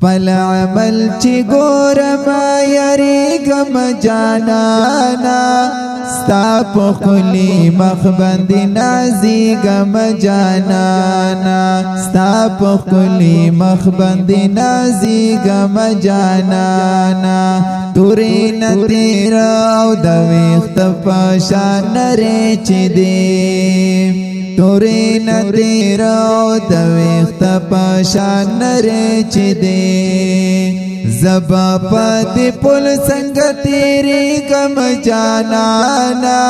خپل عمل چې ګورم یریږم جانانا ستا په ښکلي مخ باندې نازېږم جانانا ستا په ښکلي مخ باندې نازېږم جانانا تورې نه تېره او د ویښته په شان نرۍ چې دی تورې نه تېره او د ویښته په شان نرۍ چې دی زبا په دې پل څنګه تېرېږم جانانا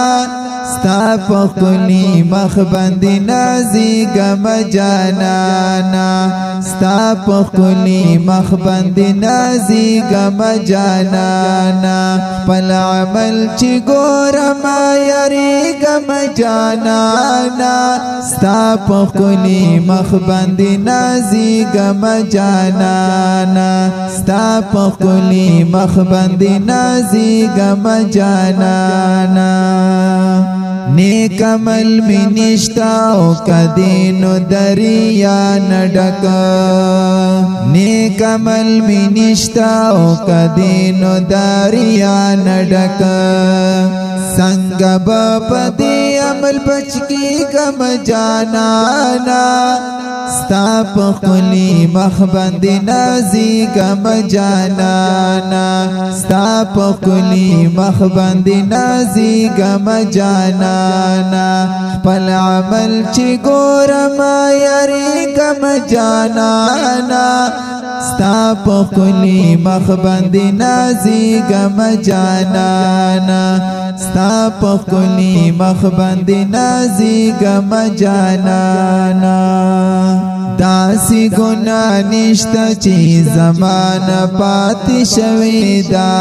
ستا په ښکلي مخ باندې نازېږم جانانا ستا په ښکلي مخ باندې نازېږم جانانا خپل عمل چې ګورم یریږم جانانا ستا په ښکلي مخ باندې نازېږم جانانا ستا په ښکلي مخ باندې نازېږم جانانا نیک عمل می نشتا او کدینو دریا نډک نیک عمل می نشتا او کدینو دریا نډک څنګه به په دې عمل بچ کېږم جانانا ستا په ښکلي مخ باندې نازېږم جانانا ستا په ښکلي مخ باندې نازېږم جانانا خپل عمل چې ګورم یریږم جانانا ستا په ښکلي مخ باندې نازېږم جانانا ستا په ښکلي مخ باندې نازېږم جانانا داسې ګناه نشته چې زمانه پاتې شوې ده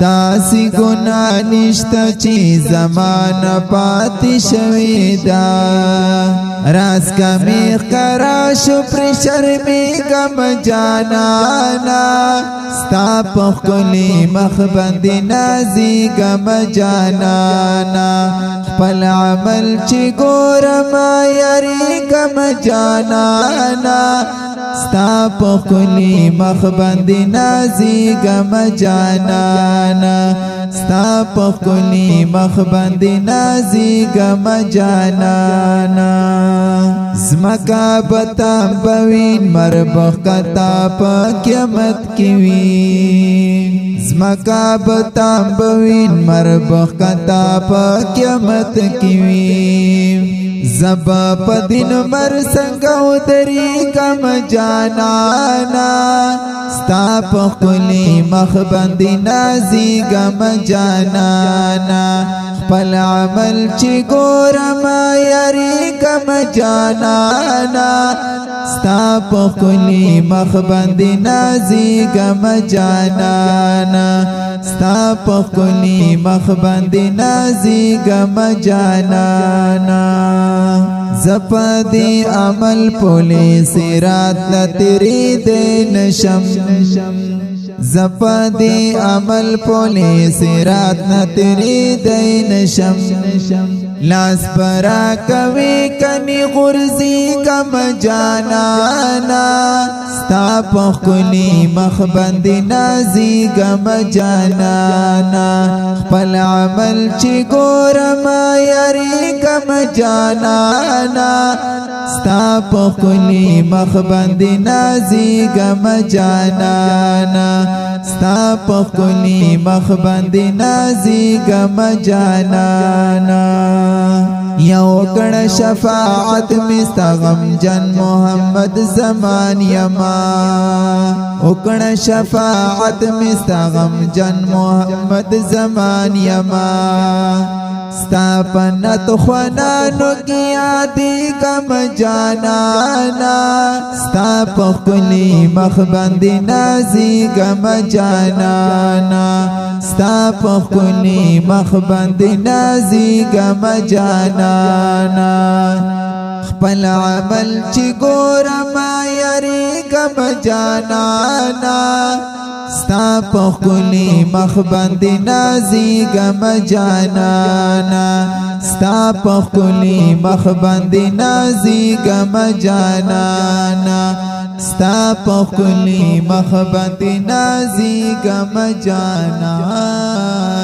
داسې ګناه نشته چې زمانه پاتې شوې ده راز کمې ښکاره شو پرې شرمېږم جانانا ستا په ښکلي مخ باندې نازېږم جانانا خپل عمل چې ګورم یریږم جانانا ستا په ښکلي مخ باندې نازېږم جانانا ستا په ښکلي مخ باندې نازېږم جانانا زمکا به تامبوین مربخ کتا په قیامت کې وي زمکا به تامبوین مربخ کتا په قیامت کې وي زبا په دین مر څنګه ودرېږم جانانا ستا په ښکلي مخ باندې نازېږم جانانا خپل عمل چې ګورم یریږم جانانا ستا په ښکلي مخ باندې نازېږم جانانا ستا په ښکلي مخ باندې نازېږم جانانا زپا دی عمل پولی صراط لتریدی نشم زپا دی عمل پولی صراط لتریدی نشم لاس پرا کوي کني غرزي کم جانانا ستا په ښکلي مخ باندې نازېږم جانانا خپل عمل چې ګورم یریږم جانانا ستا په ښکلي مخ باندې نازېږم جانانا ستا په ښکلي مخ باندې نازېږم جانانا یو کړه شفاعت مستا غمجن محمد زمان یما وکړه شفاعت مستا غمجن محمد زمان یما ستا پنت خوانانو کی یادېږم جانانا ستا په ښکلي مخ باندې نازېږم جانانا ستا په ښکلي مخ باندې نازېږم جانانا خپل عمل چې ګورم یریږم جانانا ستا په ښکلي مخ باندې نازېږم جانانا ستا په ښکلي مخ باندې نازېږم جانانا ستا پخلی مخبت نازی گم جانا